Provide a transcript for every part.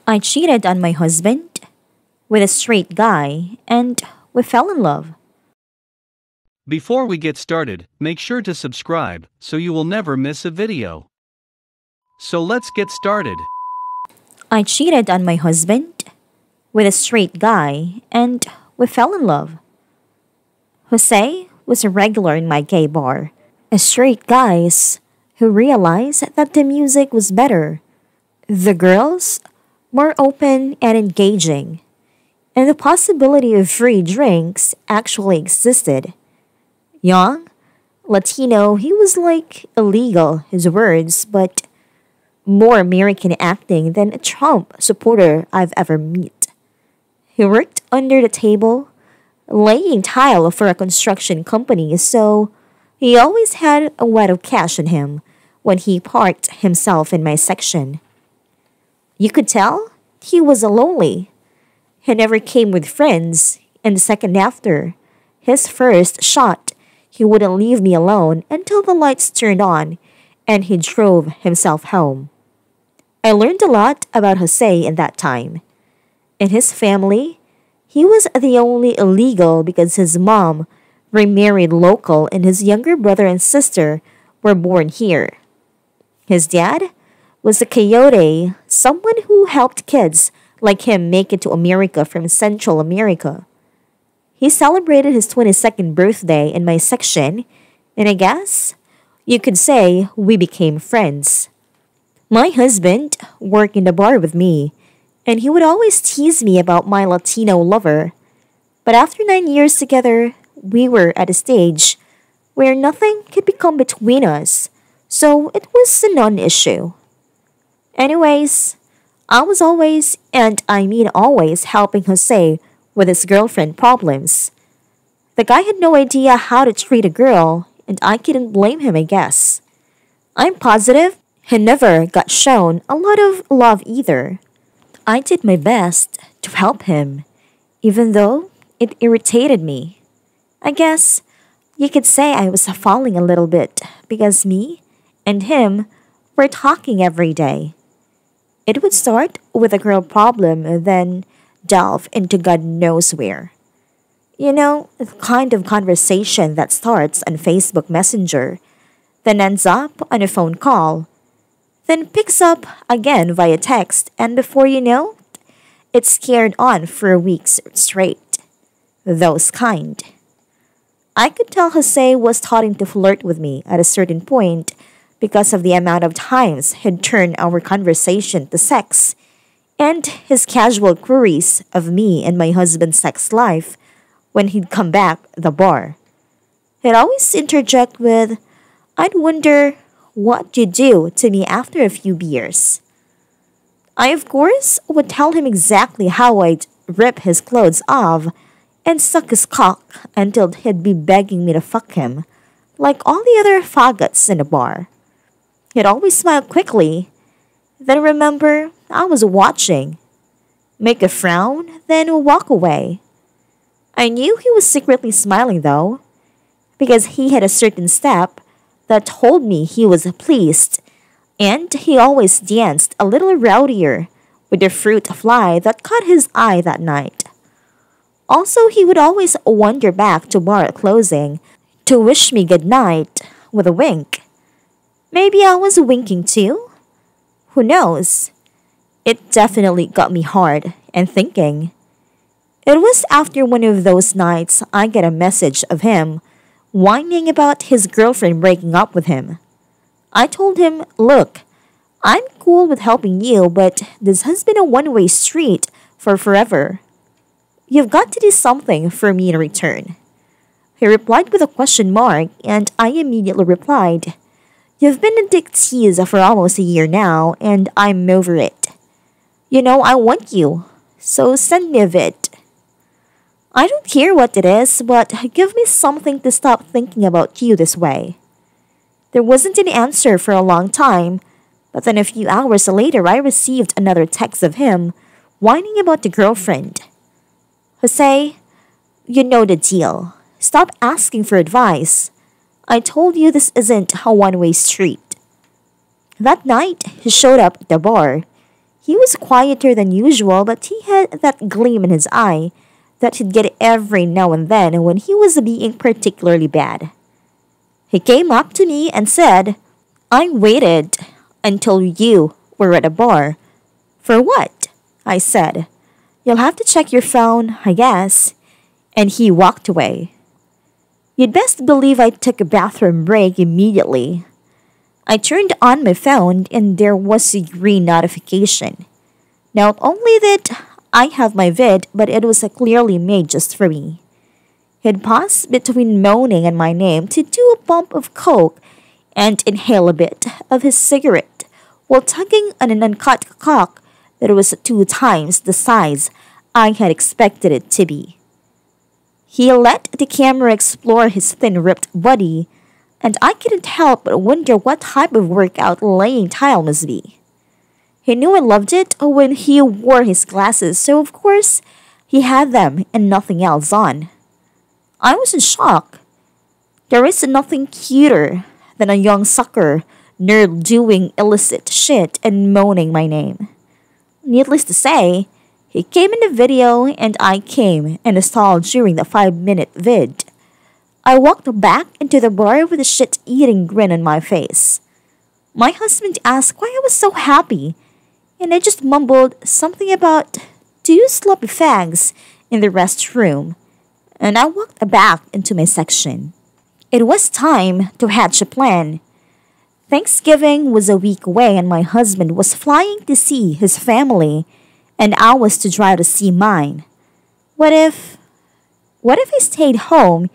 I cheated on my husband with a straight guy and we fell in love. Before we get started, make sure to subscribe so you will never miss a video. So let's get started. I cheated on my husband with a straight guy and we fell in love. Jose was a regular in my gay bar, a straight guys who realized that the music was better, the girls more open and engaging, and the possibility of free drinks actually existed. Young, Latino, he was like illegal, his words, but more American acting than a Trump supporter I've ever met. He worked under the table, laying tile for a construction company, so he always had a wad of cash on him when he parked himself in my section. You could tell he was a lonely. He never came with friends, and the second after his first shot, he wouldn't leave me alone until the lights turned on and he drove himself home. I learned a lot about Jose in that time. In his family, he was the only illegal because his mom remarried local and his younger brother and sister were born here. His dad was a coyote, someone who helped kids like him make it to America from Central America. He celebrated his 22nd birthday in my section, and I guess you could say we became friends. My husband worked in the bar with me, and he would always tease me about my Latino lover. But after 9 years together, we were at a stage where nothing could become between us, so it was a non-issue. Anyways, I was always, and I mean always, helping Jose with his girlfriend problems. The guy had no idea how to treat a girl, and I couldn't blame him, I guess. I'm positive he never got shown a lot of love either. I did my best to help him, even though it irritated me. I guess you could say I was falling a little bit because me and him were talking every day. It would start with a girl problem, then delve into God knows where. You know, the kind of conversation that starts on Facebook Messenger, then ends up on a phone call, then picks up again via text, and before you know, it's carried on for weeks straight. Those kind. I could tell Jose was starting to flirt with me at a certain point because of the amount of times he'd turned our conversation to sex and his casual queries of me and my husband's sex life when he'd come back the bar. He'd always interject with, "I'd wonder what you'd do to me after a few beers." I, of course, would tell him exactly how I'd rip his clothes off and suck his cock until he'd be begging me to fuck him, like all the other faggots in the bar. He'd always smile quickly, then remember I was watching, make a frown, then walk away. I knew he was secretly smiling though, because he had a certain step that told me he was pleased, and he always danced a little rowdier with the fruit fly that caught his eye that night. Also, he would always wander back to bar at closing to wish me good night with a wink. Maybe I was winking too? Who knows? It definitely got me hard and thinking. It was after one of those nights I get a message of him whining about his girlfriend breaking up with him. I told him, "Look, I'm cool with helping you, but this has been a one-way street for forever. You've got to do something for me in return." He replied with a question mark, and I immediately replied, "You've been a dick tease for almost a year now, and I'm over it. You know I want you, so send me a vid. I don't care what it is, but give me something to stop thinking about you this way." There wasn't an answer for a long time, but then a few hours later I received another text of him whining about the girlfriend. "Jose, you know the deal. Stop asking for advice. I told you this isn't a one-way street." That night, he showed up at the bar. He was quieter than usual, but he had that gleam in his eye that he'd get every now and then when he was being particularly bad. He came up to me and said, "I waited until you were at a bar." "For what?" I said. "You'll have to check your phone, I guess." And he walked away. You'd best believe I took a bathroom break immediately. I turned on my phone and there was a green notification. Not only that I have my vid, but it was clearly made just for me. He'd paused between moaning and my name to do a bump of coke and inhale a bit of his cigarette while tugging on an uncut cock that was 2 times the size I had expected it to be. He let the camera explore his thin ripped body, and I couldn't help but wonder what type of workout laying tile must be. He knew I loved it when he wore his glasses, so of course he had them and nothing else on. I was in shock. There is nothing cuter than a young sucker nerd doing illicit shit and moaning my name. Needless to say, he came in the video and I came and installed during the 5-minute vid. I walked back into the bar with a shit-eating grin on my face. My husband asked why I was so happy, and I just mumbled something about 2 sloppy fags in the restroom, and I walked back into my section. It was time to hatch a plan. Thanksgiving was a week away and my husband was flying to see his family, and I was to drive to see mine. What if I stayed home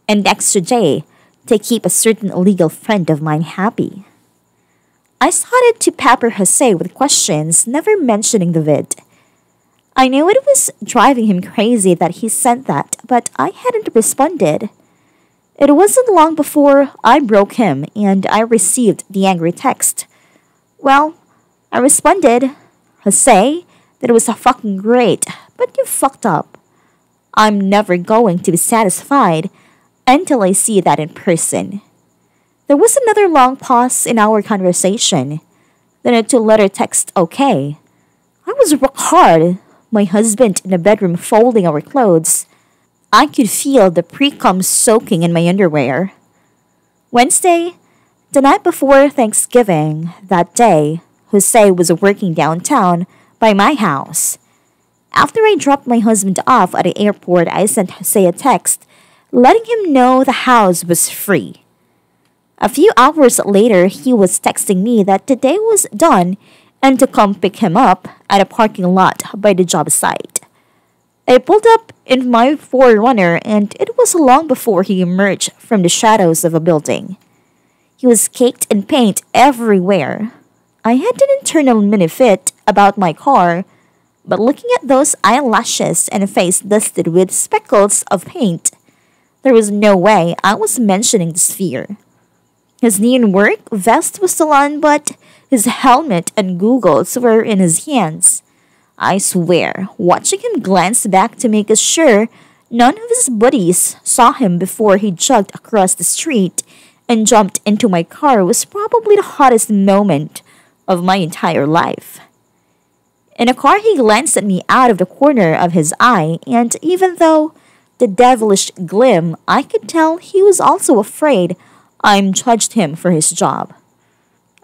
an extra day to keep a certain illegal friend of mine happy? I started to pepper Jose with questions, never mentioning the vid. I knew it was driving him crazy that he sent that, but I hadn't responded. It wasn't long before I broke him and I received the angry text. Well, I responded, "Jose, that was fucking great, but you fucked up. I'm never going to be satisfied until I see that in person." There was another long pause in our conversation, then a 2-letter text, "Okay." I was rock hard, my husband in the bedroom folding our clothes. I could feel the pre-cum soaking in my underwear. Wednesday, the night before Thanksgiving, that day, Jose was working downtown by my house. After I dropped my husband off at the airport, I sent Jose a text letting him know the house was free. A few hours later, he was texting me that the day was done and to come pick him up at a parking lot by the job site. I pulled up in my 4Runner and it was long before he emerged from the shadows of a building. He was caked in paint everywhere. I had an internal mini-fit about my car, but looking at those eyelashes and a face dusted with speckles of paint, there was no way I was mentioning this fear. His neon work vest was still on, but his helmet and goggles were in his hands. I swear, watching him glance back to make sure none of his buddies saw him before he jogged across the street and jumped into my car was probably the hottest moment of my entire life. In a car, he glanced at me out of the corner of his eye, and even though the devilish gleam, I could tell he was also afraid I judged him for his job.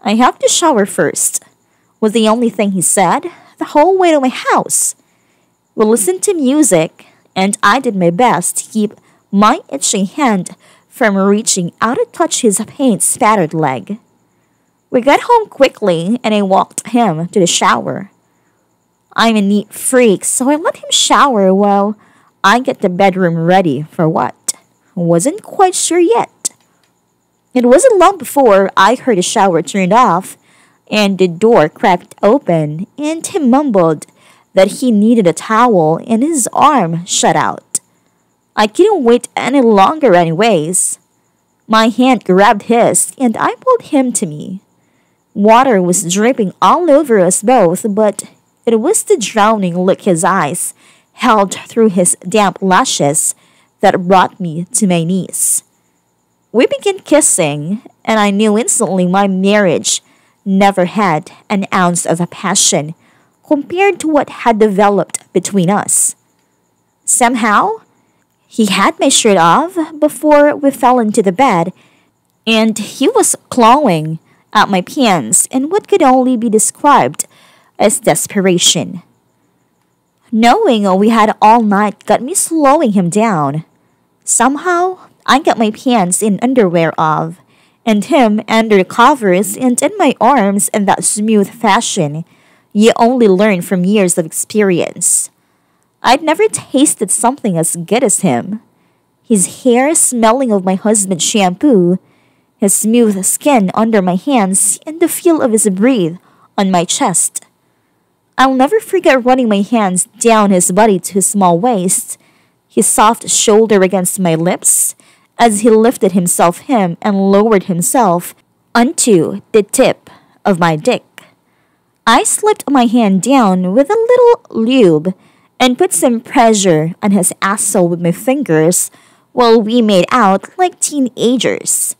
"I have to shower first," was the only thing he said the whole way to my house. We listened to music, and I did my best to keep my itching hand from reaching out to touch his paint-spattered leg. We got home quickly, and I walked him to the shower. I'm a neat freak, so I let him shower while I get the bedroom ready for what? Wasn't quite sure yet. It wasn't long before I heard the shower turned off and the door cracked open, and he mumbled that he needed a towel and his arm shut out. I couldn't wait any longer anyways. My hand grabbed his and I pulled him to me. Water was dripping all over us both, but it was the drowning look his eyes held through his damp lashes that brought me to my knees. We began kissing, and I knew instantly my marriage never had an ounce of passion compared to what had developed between us. Somehow, he had my shirt off before we fell into the bed, and he was clawing at my pants in what could only be described as desperation. Knowing we had all night got me slowing him down. Somehow, I got my pants and underwear off, and him under the covers and in my arms in that smooth fashion you only learn from years of experience. I'd never tasted something as good as him. His hair smelling of my husband's shampoo, his smooth skin under my hands, and the feel of his breath on my chest. I'll never forget running my hands down his body to his small waist, his soft shoulder against my lips, as he lifted him and lowered himself onto the tip of my dick. I slipped my hand down with a little lube and put some pressure on his asshole with my fingers while we made out like teenagers.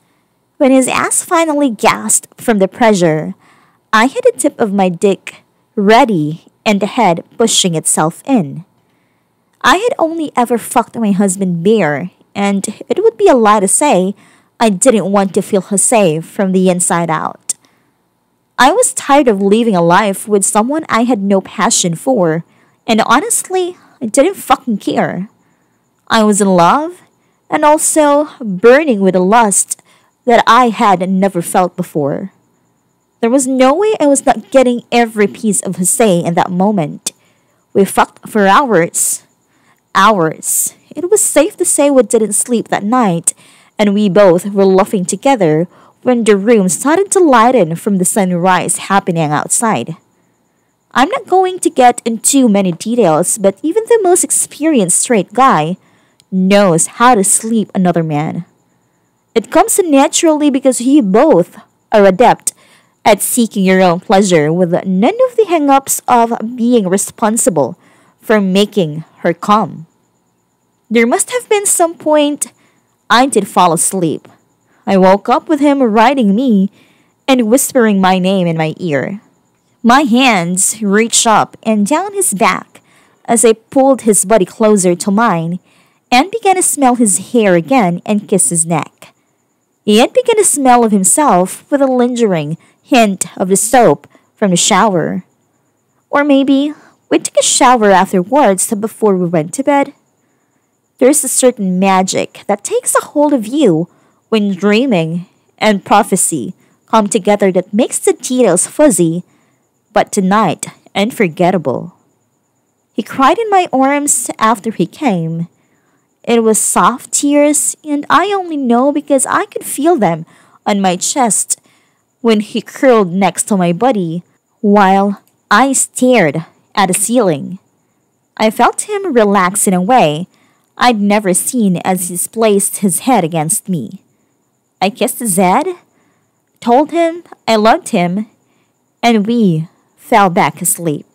When his ass finally gasped from the pressure, I had the tip of my dick ready and the head pushing itself in. I had only ever fucked my husband bare, and it would be a lie to say I didn't want to feel Jose from the inside out. I was tired of living a life with someone I had no passion for, and honestly, I didn't fucking care. I was in love, and also burning with a lust that I had never felt before. There was no way I was not getting every piece of Jose in that moment. We fucked for hours. Hours. It was safe to say we didn't sleep that night, and we both were laughing together when the room started to lighten from the sunrise happening outside. I'm not going to get into many details, but even the most experienced straight guy knows how to sleep another man. It comes naturally because you both are adept at seeking your own pleasure with none of the hang-ups of being responsible for making her come. There must have been some point I did fall asleep. I woke up with him riding me and whispering my name in my ear. My hands reached up and down his back as I pulled his body closer to mine and began to smell his hair again and kiss his neck. He had begun to smell of himself with a lingering hint of the soap from the shower. Or maybe we took a shower afterwards before we went to bed. There's a certain magic that takes a hold of you when dreaming and prophecy come together that makes the details fuzzy, but tonight unforgettable. He cried in my arms after he came. It was soft tears, and I only know because I could feel them on my chest when he curled next to my body while I stared at the ceiling. I felt him relax in a way I'd never seen as he placed his head against me. I kissed his head, told him I loved him, and we fell back asleep.